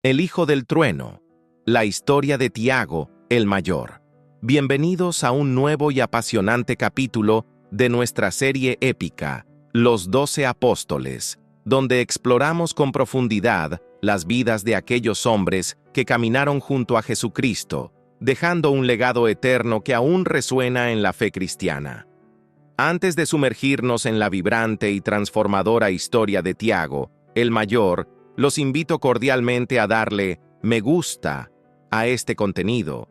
El hijo del trueno, la historia de Tiago, el mayor. Bienvenidos a un nuevo y apasionante capítulo de nuestra serie épica, Los 12 Apóstoles, donde exploramos con profundidad las vidas de aquellos hombres que caminaron junto a Jesucristo, dejando un legado eterno que aún resuena en la fe cristiana. Antes de sumergirnos en la vibrante y transformadora historia de Tiago, el mayor, los invito cordialmente a darle me gusta a este contenido,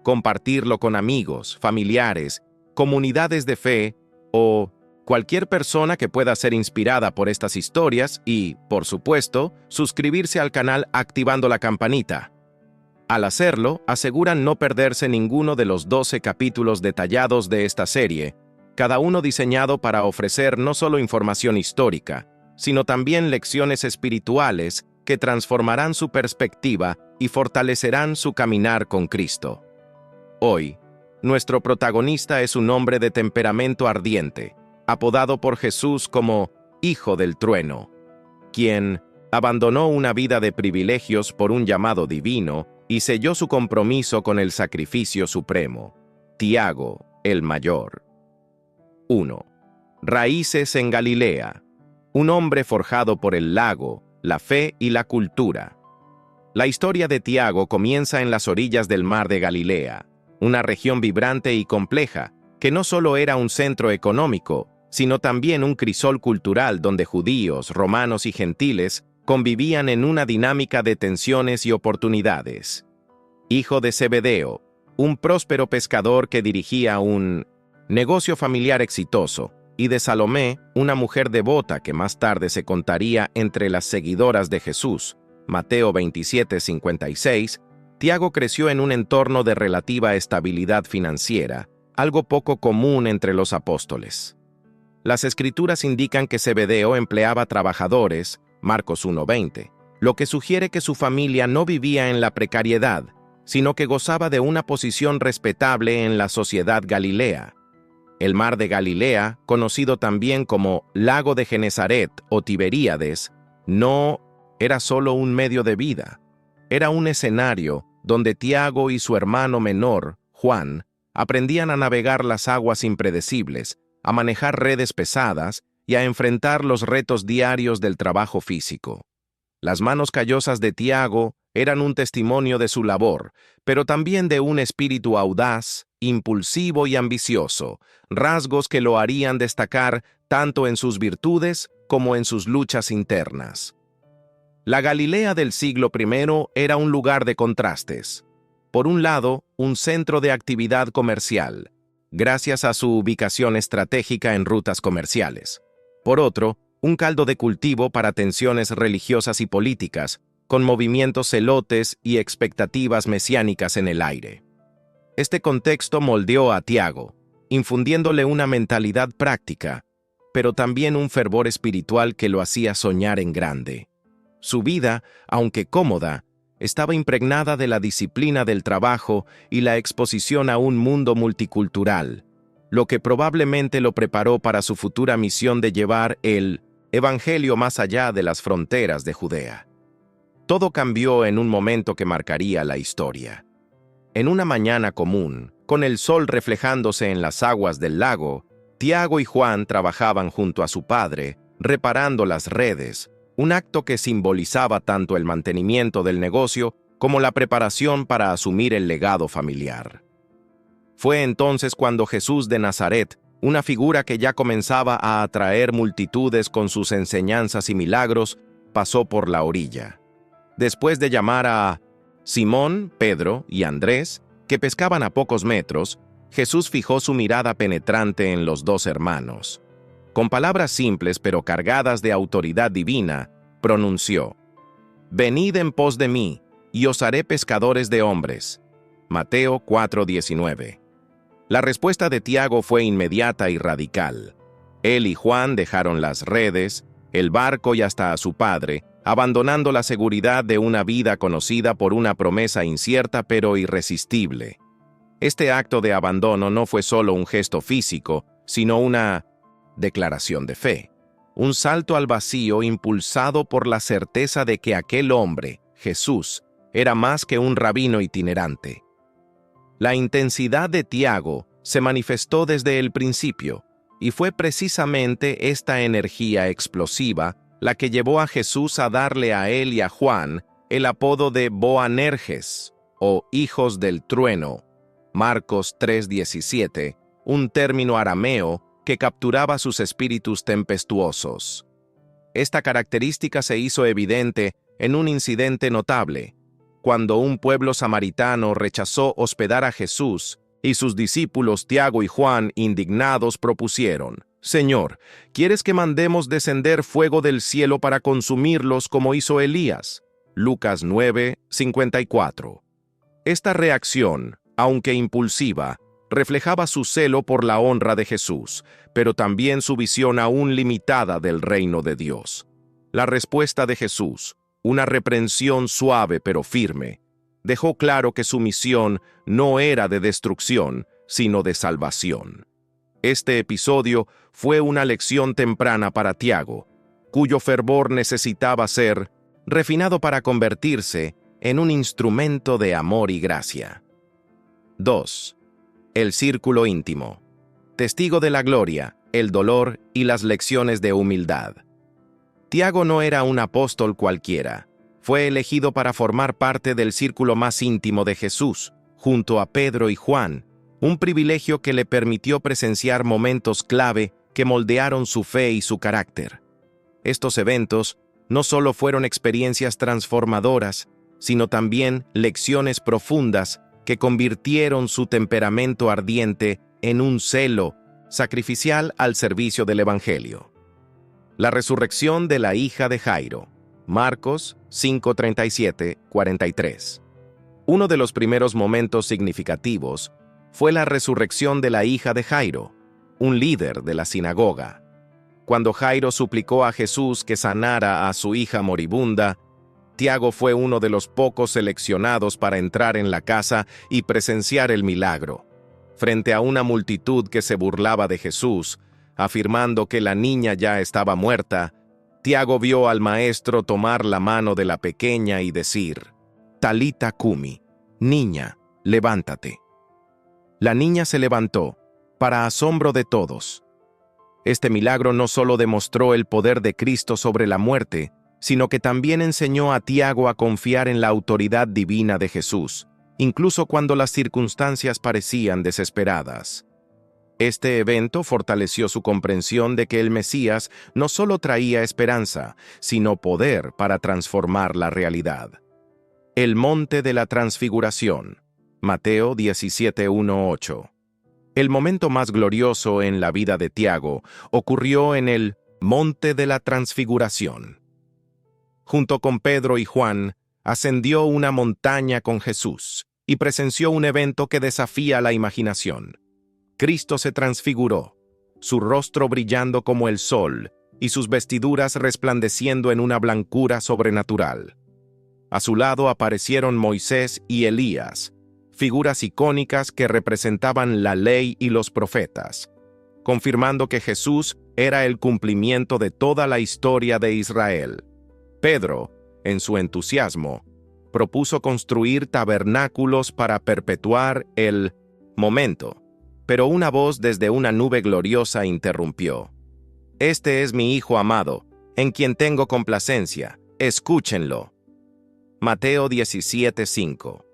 compartirlo con amigos, familiares, comunidades de fe o cualquier persona que pueda ser inspirada por estas historias y, por supuesto, suscribirse al canal activando la campanita. Al hacerlo, aseguran no perderse ninguno de los 12 capítulos detallados de esta serie, cada uno diseñado para ofrecer no solo información histórica, sino también lecciones espirituales que transformarán su perspectiva y fortalecerán su caminar con Cristo. Hoy, nuestro protagonista es un hombre de temperamento ardiente, apodado por Jesús como Hijo del Trueno, quien abandonó una vida de privilegios por un llamado divino y selló su compromiso con el sacrificio supremo. Tiago, el mayor. 1. Raíces en Galilea. Un hombre forjado por el lago, la fe y la cultura. La historia de Tiago comienza en las orillas del mar de Galilea, una región vibrante y compleja, que no solo era un centro económico, sino también un crisol cultural donde judíos, romanos y gentiles convivían en una dinámica de tensiones y oportunidades. Hijo de Zebedeo, un próspero pescador que dirigía un negocio familiar exitoso, y de Salomé, una mujer devota que más tarde se contaría entre las seguidoras de Jesús, Mateo 27:56, Tiago creció en un entorno de relativa estabilidad financiera, algo poco común entre los apóstoles. Las escrituras indican que Zebedeo empleaba trabajadores, Marcos 1:20, lo que sugiere que su familia no vivía en la precariedad, sino que gozaba de una posición respetable en la sociedad galilea. El mar de Galilea, conocido también como Lago de Genesaret o Tiberíades, no era solo un medio de vida. Era un escenario donde Tiago y su hermano menor, Juan, aprendían a navegar las aguas impredecibles, a manejar redes pesadas y a enfrentar los retos diarios del trabajo físico. Las manos callosas de Tiago eran un testimonio de su labor, pero también de un espíritu audaz, impulsivo y ambicioso, rasgos que lo harían destacar tanto en sus virtudes como en sus luchas internas. La Galilea del siglo I era un lugar de contrastes. Por un lado, un centro de actividad comercial, gracias a su ubicación estratégica en rutas comerciales. Por otro, un caldo de cultivo para tensiones religiosas y políticas, con movimientos celotes y expectativas mesiánicas en el aire. Este contexto moldeó a Tiago, infundiéndole una mentalidad práctica, pero también un fervor espiritual que lo hacía soñar en grande. Su vida, aunque cómoda, estaba impregnada de la disciplina del trabajo y la exposición a un mundo multicultural, lo que probablemente lo preparó para su futura misión de llevar el evangelio más allá de las fronteras de Judea. Todo cambió en un momento que marcaría la historia. En una mañana común, con el sol reflejándose en las aguas del lago, Tiago y Juan trabajaban junto a su padre, reparando las redes, un acto que simbolizaba tanto el mantenimiento del negocio como la preparación para asumir el legado familiar. Fue entonces cuando Jesús de Nazaret, una figura que ya comenzaba a atraer multitudes con sus enseñanzas y milagros, pasó por la orilla. Después de llamar a Simón, Pedro y Andrés, que pescaban a pocos metros, Jesús fijó su mirada penetrante en los dos hermanos. Con palabras simples pero cargadas de autoridad divina, pronunció: «Venid en pos de mí, y os haré pescadores de hombres». Mateo 4:19. La respuesta de Tiago fue inmediata y radical. Él y Juan dejaron las redes, el barco y hasta a su padre, abandonando la seguridad de una vida conocida por una promesa incierta pero irresistible. Este acto de abandono no fue solo un gesto físico, sino una declaración de fe. Un salto al vacío impulsado por la certeza de que aquel hombre, Jesús, era más que un rabino itinerante. La intensidad de Tiago se manifestó desde el principio, y fue precisamente esta energía explosiva la que llevó a Jesús a darle a él y a Juan el apodo de Boanerges, o hijos del trueno, Marcos 3:17, un término arameo que capturaba sus espíritus tempestuosos. Esta característica se hizo evidente en un incidente notable, cuando un pueblo samaritano rechazó hospedar a Jesús y sus discípulos Tiago y Juan, indignados, propusieron: «Señor, ¿quieres que mandemos descender fuego del cielo para consumirlos como hizo Elías?» Lucas 9:54. Esta reacción, aunque impulsiva, reflejaba su celo por la honra de Jesús, pero también su visión aún limitada del reino de Dios. La respuesta de Jesús, una reprensión suave pero firme, dejó claro que su misión no era de destrucción, sino de salvación. Este episodio fue una lección temprana para Tiago, cuyo fervor necesitaba ser refinado para convertirse en un instrumento de amor y gracia. 2. El círculo íntimo. Testigo de la gloria, el dolor y las lecciones de humildad. Tiago no era un apóstol cualquiera. Fue elegido para formar parte del círculo más íntimo de Jesús, junto a Pedro y Juan, un privilegio que le permitió presenciar momentos clave que moldearon su fe y su carácter. Estos eventos no solo fueron experiencias transformadoras, sino también lecciones profundas que convirtieron su temperamento ardiente en un celo sacrificial al servicio del Evangelio. La resurrección de la hija de Jairo. Marcos 5:37-43. Uno de los primeros momentos significativos fue la resurrección de la hija de Jairo, un líder de la sinagoga. Cuando Jairo suplicó a Jesús que sanara a su hija moribunda, Tiago fue uno de los pocos seleccionados para entrar en la casa y presenciar el milagro. Frente a una multitud que se burlaba de Jesús, afirmando que la niña ya estaba muerta, Tiago vio al maestro tomar la mano de la pequeña y decir: «Talita cumi, niña, levántate». La niña se levantó, para asombro de todos. Este milagro no solo demostró el poder de Cristo sobre la muerte, sino que también enseñó a Tiago a confiar en la autoridad divina de Jesús, incluso cuando las circunstancias parecían desesperadas. Este evento fortaleció su comprensión de que el Mesías no solo traía esperanza, sino poder para transformar la realidad. El monte de la transfiguración. Mateo 17:1-8. El momento más glorioso en la vida de Tiago ocurrió en el monte de la transfiguración. Junto con Pedro y Juan, ascendió una montaña con Jesús y presenció un evento que desafía la imaginación. Cristo se transfiguró, su rostro brillando como el sol y sus vestiduras resplandeciendo en una blancura sobrenatural. A su lado aparecieron Moisés y Elías, figuras icónicas que representaban la ley y los profetas, confirmando que Jesús era el cumplimiento de toda la historia de Israel. Pedro, en su entusiasmo, propuso construir tabernáculos para perpetuar el momento, pero una voz desde una nube gloriosa interrumpió: «Este es mi Hijo amado, en quien tengo complacencia, escúchenlo». Mateo 17:5.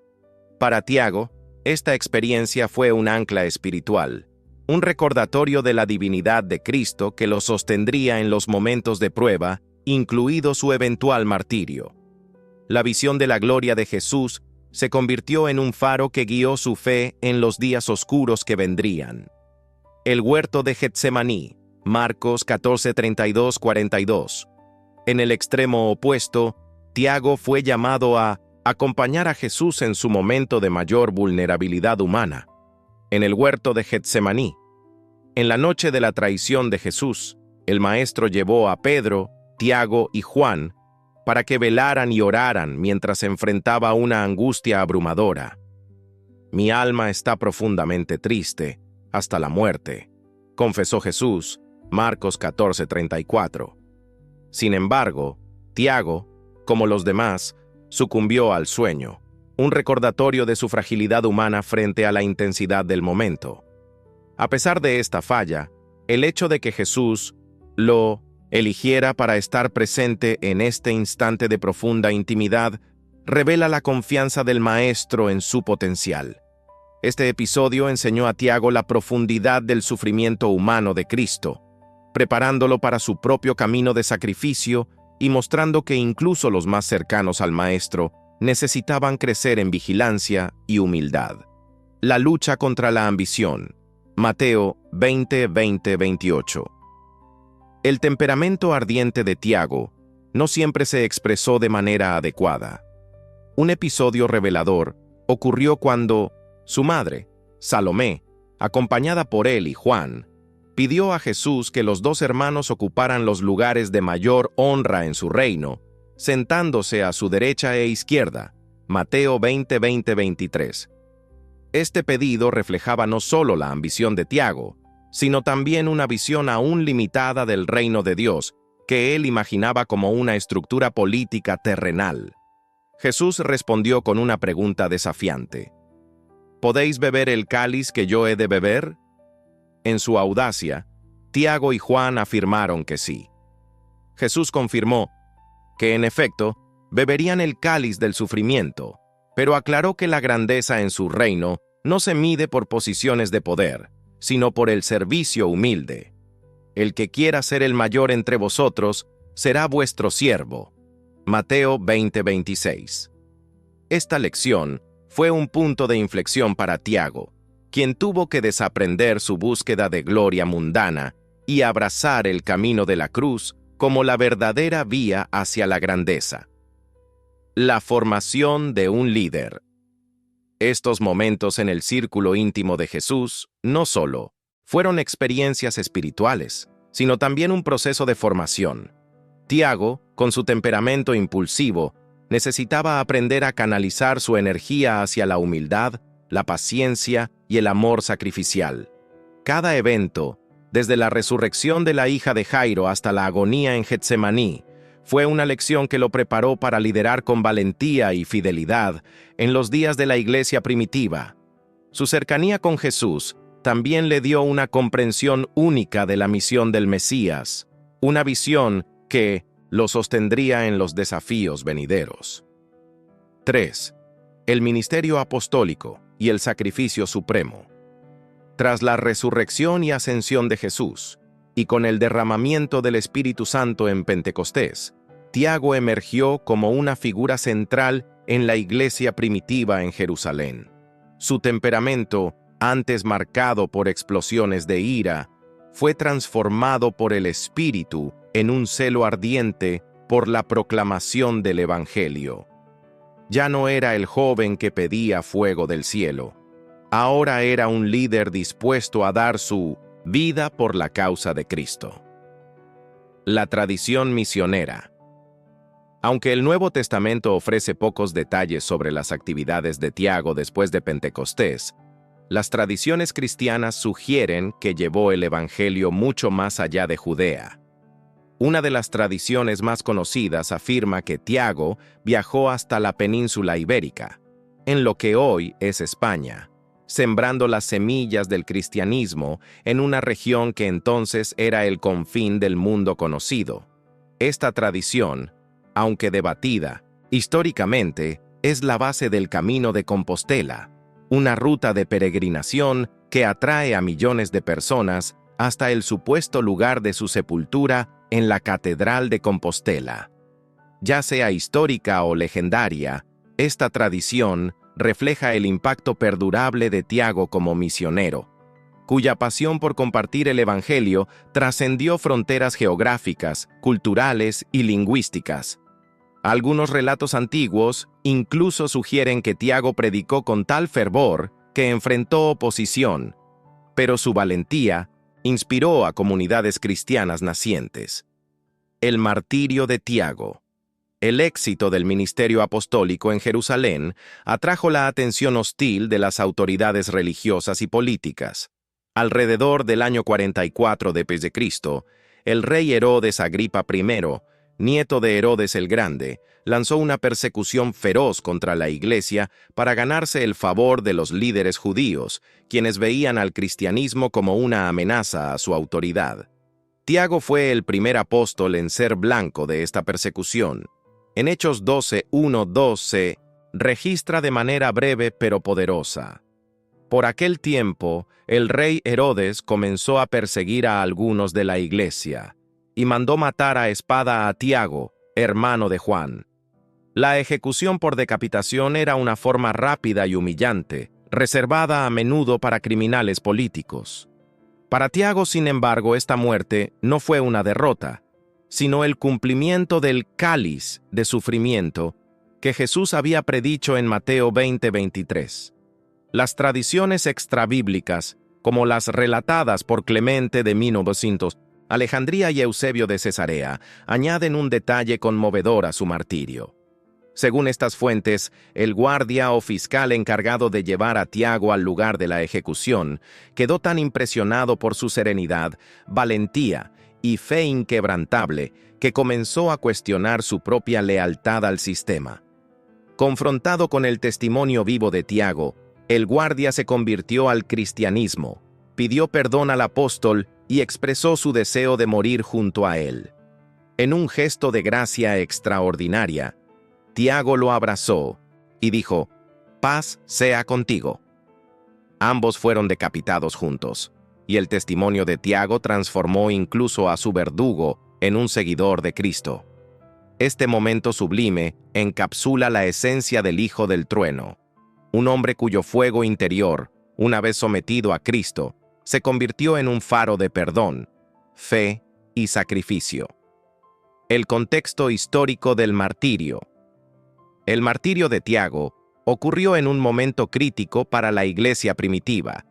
Para Tiago, esta experiencia fue un ancla espiritual, un recordatorio de la divinidad de Cristo que lo sostendría en los momentos de prueba, incluido su eventual martirio. La visión de la gloria de Jesús se convirtió en un faro que guió su fe en los días oscuros que vendrían. El huerto de Getsemaní, Marcos 14:32-42. En el extremo opuesto, Tiago fue llamado a acompañar a Jesús en su momento de mayor vulnerabilidad humana. En el huerto de Getsemaní, en la noche de la traición de Jesús, el Maestro llevó a Pedro, Tiago y Juan para que velaran y oraran mientras enfrentaba una angustia abrumadora. «Mi alma está profundamente triste, hasta la muerte», confesó Jesús, Marcos 14:34. Sin embargo, Tiago, como los demás, sucumbió al sueño, un recordatorio de su fragilidad humana frente a la intensidad del momento. A pesar de esta falla, el hecho de que Jesús lo eligiera para estar presente en este instante de profunda intimidad revela la confianza del Maestro en su potencial. Este episodio enseñó a Tiago la profundidad del sufrimiento humano de Cristo, preparándolo para su propio camino de sacrificio y mostrando que incluso los más cercanos al Maestro necesitaban crecer en vigilancia y humildad. La lucha contra la ambición. Mateo 20:28. El temperamento ardiente de Tiago no siempre se expresó de manera adecuada. Un episodio revelador ocurrió cuando su madre, Salomé, acompañada por él y Juan, pidió a Jesús que los dos hermanos ocuparan los lugares de mayor honra en su reino, sentándose a su derecha e izquierda. Mateo 20:23. Este pedido reflejaba no solo la ambición de Tiago, sino también una visión aún limitada del reino de Dios, que él imaginaba como una estructura política terrenal. Jesús respondió con una pregunta desafiante. ¿Podéis beber el cáliz que yo he de beber? En su audacia, Tiago y Juan afirmaron que sí. Jesús confirmó que, en efecto, beberían el cáliz del sufrimiento, pero aclaró que la grandeza en su reino no se mide por posiciones de poder, sino por el servicio humilde. El que quiera ser el mayor entre vosotros será vuestro siervo. Mateo 20:26. Esta lección fue un punto de inflexión para Tiago, quien tuvo que desaprender su búsqueda de gloria mundana y abrazar el camino de la cruz como la verdadera vía hacia la grandeza. La formación de un líder. Estos momentos en el círculo íntimo de Jesús no solo fueron experiencias espirituales, sino también un proceso de formación. Tiago, con su temperamento impulsivo, necesitaba aprender a canalizar su energía hacia la humildad, la paciencia y el amor sacrificial. Cada evento, desde la resurrección de la hija de Jairo hasta la agonía en Getsemaní, fue una lección que lo preparó para liderar con valentía y fidelidad en los días de la iglesia primitiva. Su cercanía con Jesús también le dio una comprensión única de la misión del Mesías, una visión que lo sostendría en los desafíos venideros. 3. El ministerio apostólico y el sacrificio supremo. Tras la resurrección y ascensión de Jesús, y con el derramamiento del Espíritu Santo en Pentecostés, Tiago emergió como una figura central en la iglesia primitiva en Jerusalén. Su temperamento, antes marcado por explosiones de ira, fue transformado por el Espíritu en un celo ardiente por la proclamación del Evangelio. Ya no era el joven que pedía fuego del cielo. Ahora era un líder dispuesto a dar su vida por la causa de Cristo. La tradición misionera. Aunque el Nuevo Testamento ofrece pocos detalles sobre las actividades de Tiago después de Pentecostés, las tradiciones cristianas sugieren que llevó el Evangelio mucho más allá de Judea. Una de las tradiciones más conocidas afirma que Tiago viajó hasta la península ibérica, en lo que hoy es España, sembrando las semillas del cristianismo en una región que entonces era el confín del mundo conocido. Esta tradición, aunque debatida, históricamente es la base del Camino de Compostela, una ruta de peregrinación que atrae a millones de personas hasta el supuesto lugar de su sepultura en la Catedral de Compostela. Ya sea histórica o legendaria, esta tradición refleja el impacto perdurable de Tiago como misionero, cuya pasión por compartir el Evangelio trascendió fronteras geográficas, culturales y lingüísticas. Algunos relatos antiguos incluso sugieren que Tiago predicó con tal fervor que enfrentó oposición, pero su valentía inspiró a comunidades cristianas nacientes. El martirio de Tiago. El éxito del ministerio apostólico en Jerusalén atrajo la atención hostil de las autoridades religiosas y políticas. Alrededor del año 44 d.C., el rey Herodes Agripa I nieto de Herodes el Grande, lanzó una persecución feroz contra la Iglesia para ganarse el favor de los líderes judíos, quienes veían al cristianismo como una amenaza a su autoridad. Tiago fue el primer apóstol en ser blanco de esta persecución. En Hechos 12:1-2 se registra de manera breve pero poderosa. Por aquel tiempo, el rey Herodes comenzó a perseguir a algunos de la Iglesia y mandó matar a espada a Tiago, hermano de Juan. La ejecución por decapitación era una forma rápida y humillante, reservada a menudo para criminales políticos. Para Tiago, sin embargo, esta muerte no fue una derrota, sino el cumplimiento del cáliz de sufrimiento que Jesús había predicho en Mateo 20:23. Las tradiciones extrabíblicas, como las relatadas por Clemente de 1900, Alejandría y Eusebio de Cesarea, añaden un detalle conmovedor a su martirio. Según estas fuentes, el guardia o fiscal encargado de llevar a Tiago al lugar de la ejecución quedó tan impresionado por su serenidad, valentía y fe inquebrantable que comenzó a cuestionar su propia lealtad al sistema. Confrontado con el testimonio vivo de Tiago, el guardia se convirtió al cristianismo, pidió perdón al apóstol y expresó su deseo de morir junto a él. En un gesto de gracia extraordinaria, Tiago lo abrazó y dijo: «Paz sea contigo». Ambos fueron decapitados juntos, y el testimonio de Tiago transformó incluso a su verdugo en un seguidor de Cristo. Este momento sublime encapsula la esencia del Hijo del Trueno, un hombre cuyo fuego interior, una vez sometido a Cristo, se convirtió en un faro de perdón, fe y sacrificio. El contexto histórico del martirio. El martirio de Tiago ocurrió en un momento crítico para la Iglesia primitiva.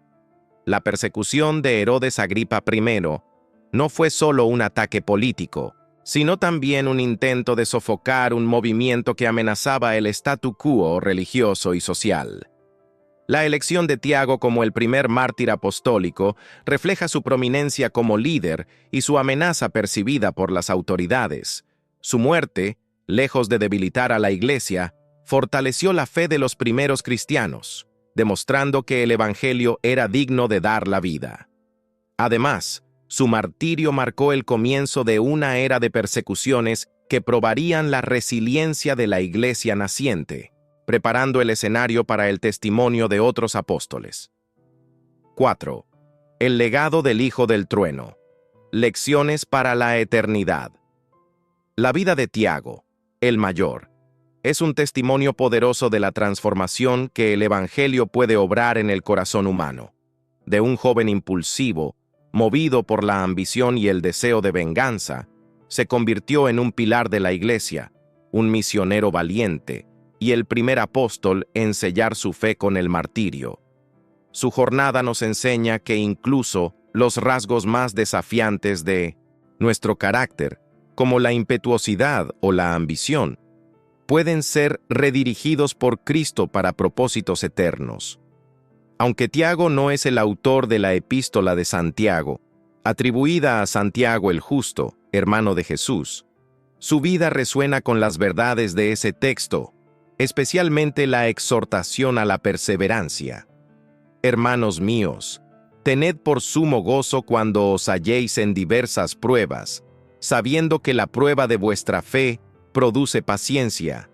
La persecución de Herodes Agripa I no fue solo un ataque político, sino también un intento de sofocar un movimiento que amenazaba el statu quo religioso y social. La elección de Tiago como el primer mártir apostólico refleja su prominencia como líder y su amenaza percibida por las autoridades. Su muerte, lejos de debilitar a la Iglesia, fortaleció la fe de los primeros cristianos, demostrando que el Evangelio era digno de dar la vida. Además, su martirio marcó el comienzo de una era de persecuciones que probarían la resiliencia de la Iglesia naciente, preparando el escenario para el testimonio de otros apóstoles. 4. El legado del Hijo del Trueno. Lecciones para la eternidad. La vida de Tiago, el mayor, es un testimonio poderoso de la transformación que el Evangelio puede obrar en el corazón humano. De un joven impulsivo, movido por la ambición y el deseo de venganza, se convirtió en un pilar de la Iglesia, un misionero valiente y el primer apóstol en sellar su fe con el martirio. Su jornada nos enseña que incluso los rasgos más desafiantes de nuestro carácter, como la impetuosidad o la ambición, pueden ser redirigidos por Cristo para propósitos eternos. Aunque Tiago no es el autor de la epístola de Santiago, atribuida a Santiago el Justo, hermano de Jesús, su vida resuena con las verdades de ese texto, especialmente la exhortación a la perseverancia. Hermanos míos, tened por sumo gozo cuando os halléis en diversas pruebas, sabiendo que la prueba de vuestra fe produce paciencia.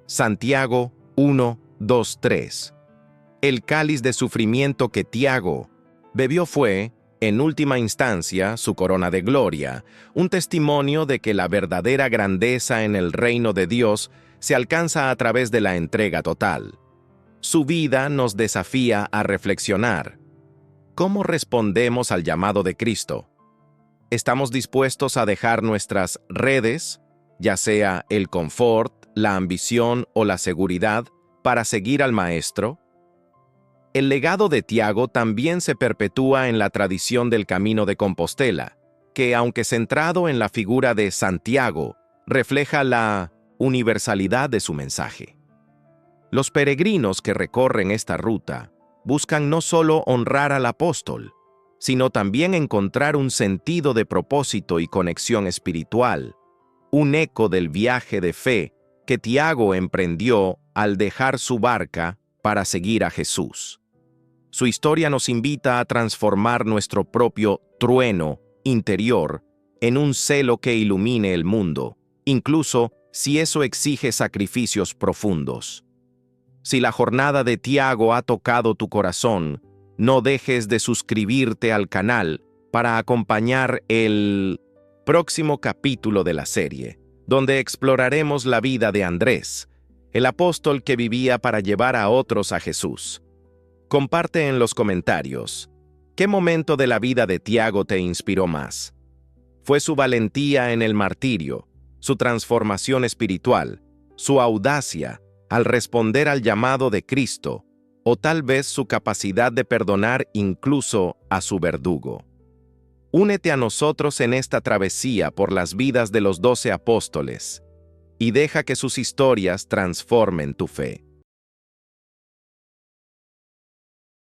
Santiago 1:2-3. El cáliz de sufrimiento que Tiago bebió fue, en última instancia, su corona de gloria, un testimonio de que la verdadera grandeza en el reino de Dios se alcanza a través de la entrega total. Su vida nos desafía a reflexionar. ¿Cómo respondemos al llamado de Cristo? ¿Estamos dispuestos a dejar nuestras redes, ya sea el confort, la ambición o la seguridad, para seguir al Maestro? El legado de Tiago también se perpetúa en la tradición del Camino de Compostela, que, aunque centrado en la figura de Santiago, refleja la universalidad de su mensaje. Los peregrinos que recorren esta ruta buscan no solo honrar al apóstol, sino también encontrar un sentido de propósito y conexión espiritual. un eco del viaje de fe que Tiago emprendió al dejar su barca para seguir a Jesús. Su historia nos invita a transformar nuestro propio trueno interior en un celo que ilumine el mundo, incluso si eso exige sacrificios profundos. Si la jornada de Tiago ha tocado tu corazón, no dejes de suscribirte al canal para acompañar el próximo capítulo de la serie, donde exploraremos la vida de Andrés, el apóstol que vivía para llevar a otros a Jesús. Comparte en los comentarios, ¿qué momento de la vida de Tiago te inspiró más? ¿Fue su valentía en el martirio, su transformación espiritual, su audacia al responder al llamado de Cristo, o tal vez su capacidad de perdonar incluso a su verdugo? Únete a nosotros en esta travesía por las vidas de los 12 apóstoles y deja que sus historias transformen tu fe.